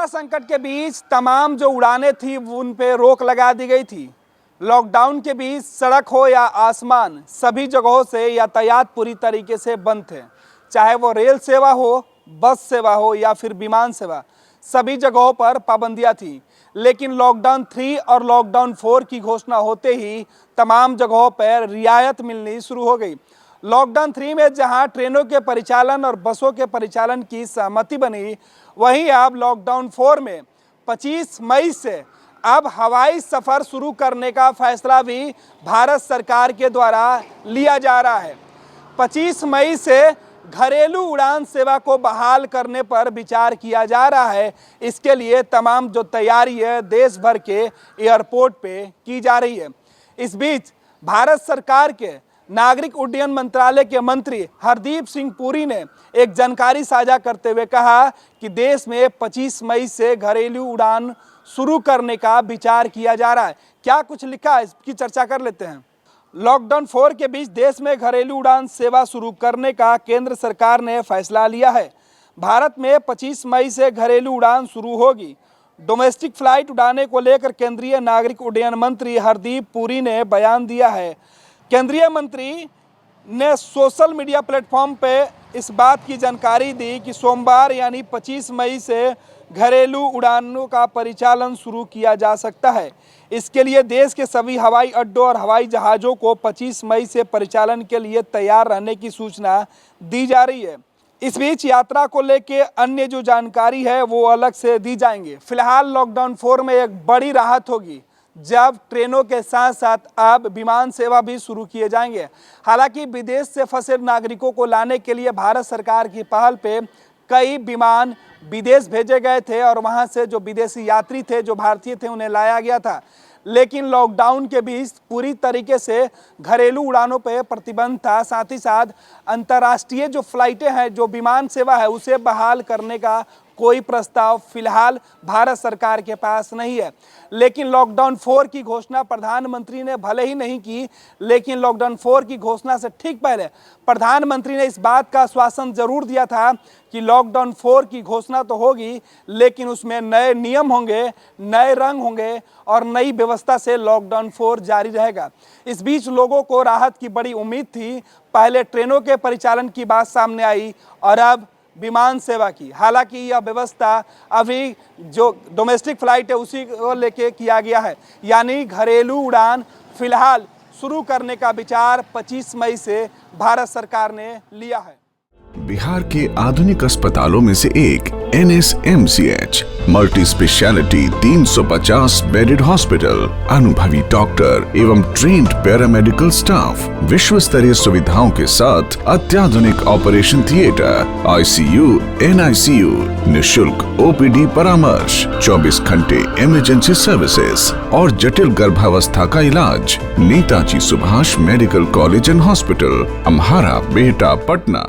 Corona संकट के बीच तमाम जो उड़ानें थी उन पे रोक लगा दी गई थी। लॉकडाउन के बीच सड़क हो या आसमान, सभी जगहों से यातायात पूरी तरीके से बंद थे। चाहे वो रेल सेवा हो, बस सेवा हो या फिर विमान सेवा, सभी जगहों पर पाबंदियां थी। लेकिन लॉकडाउन 3 और लॉकडाउन 4 की घोषणा होते ही तमाम जगहों पर रियायत मिलनी शुरू हो गई। लॉकडाउन 3 में जहां ट्रेनों के परिचालन और बसों के परिचालन की सहमति बनी, वहीं अब लॉकडाउन 4 में 25 मई से अब हवाई सफ़र शुरू करने का फैसला भी भारत सरकार के द्वारा लिया जा रहा है। 25 मई से घरेलू उड़ान सेवा को बहाल करने पर विचार किया जा रहा है। इसके लिए तमाम जो तैयारी है देश भर के एयरपोर्ट पे की जा रही है। इस बीच भारत सरकार के नागरिक उड्डयन मंत्रालय के मंत्री हरदीप सिंह पुरी ने एक जानकारी साझा करते हुए कहा कि देश में 25 मई से घरेलू उड़ान शुरू करने का विचार किया जा रहा है। क्या कुछ लिखा है, इसकी चर्चा कर लेते हैं। लॉकडाउन 4 के बीच देश में घरेलू उड़ान सेवा शुरू करने का केंद्र सरकार ने फैसला लिया है। भारत में 25 मई से घरेलू उड़ान शुरू होगी। डोमेस्टिक फ्लाइट उड़ाने को लेकर केंद्रीय नागरिक उड्डयन मंत्री हरदीप पुरी ने बयान दिया है। केंद्रीय मंत्री ने सोशल मीडिया प्लेटफॉर्म पे इस बात की जानकारी दी कि सोमवार यानी 25 मई से घरेलू उड़ानों का परिचालन शुरू किया जा सकता है। इसके लिए देश के सभी हवाई अड्डों और हवाई जहाज़ों को 25 मई से परिचालन के लिए तैयार रहने की सूचना दी जा रही है। इस बीच यात्रा को लेकर अन्य जो जानकारी है वो अलग से दी जाएंगे। फिलहाल लॉकडाउन 4 में एक बड़ी राहत होगी जब ट्रेनों के साथ साथ अब विमान सेवा भी शुरू किए जाएंगे। हालांकि विदेश से फंसे नागरिकों को लाने के लिए भारत सरकार की पहल पे कई विमान विदेश भेजे गए थे और वहां से जो विदेशी यात्री थे, जो भारतीय थे, उन्हें लाया गया था। लेकिन लॉकडाउन के बीच पूरी तरीके से घरेलू उड़ानों पर प्रतिबंध था। साथ ही साथ अंतर्राष्ट्रीय जो फ्लाइटें हैं, जो विमान सेवा है, उसे बहाल करने का कोई प्रस्ताव फिलहाल भारत सरकार के पास नहीं है। लेकिन लॉकडाउन 4 की घोषणा प्रधानमंत्री ने भले ही नहीं की, लेकिन लॉकडाउन 4 की घोषणा से ठीक पहले प्रधानमंत्री ने इस बात का आश्वासन जरूर दिया था कि लॉकडाउन 4 की घोषणा तो होगी, लेकिन उसमें नए नियम होंगे, नए रंग होंगे और नई व्यवस्था से लॉकडाउन 4 जारी रहेगा। इस बीच लोगों को राहत की बड़ी उम्मीद थी। पहले ट्रेनों के परिचालन की बात सामने आई और अब विमान सेवा की। हालांकि यह व्यवस्था अभी जो डोमेस्टिक फ्लाइट है उसी को लेके किया गया है, यानी घरेलू उड़ान फिलहाल शुरू करने का विचार 25 मई से भारत सरकार ने लिया है। बिहार के आधुनिक अस्पतालों में से एक NSMCH multi speciality 350 bedded hospital, अनुभवी डॉक्टर एवं ट्रेन्ड पैरामेडिकल स्टाफ, विश्व स्तरीय सुविधाओं के साथ अत्याधुनिक ऑपरेशन थिएटर, ICU, NICU, निशुल्क OPD परामर्श, 24 घंटे इमरजेंसी सर्विसेज और जटिल गर्भावस्था का इलाज। Netaji Subhash medical college and hospital, Amhara, Bihta, Patna.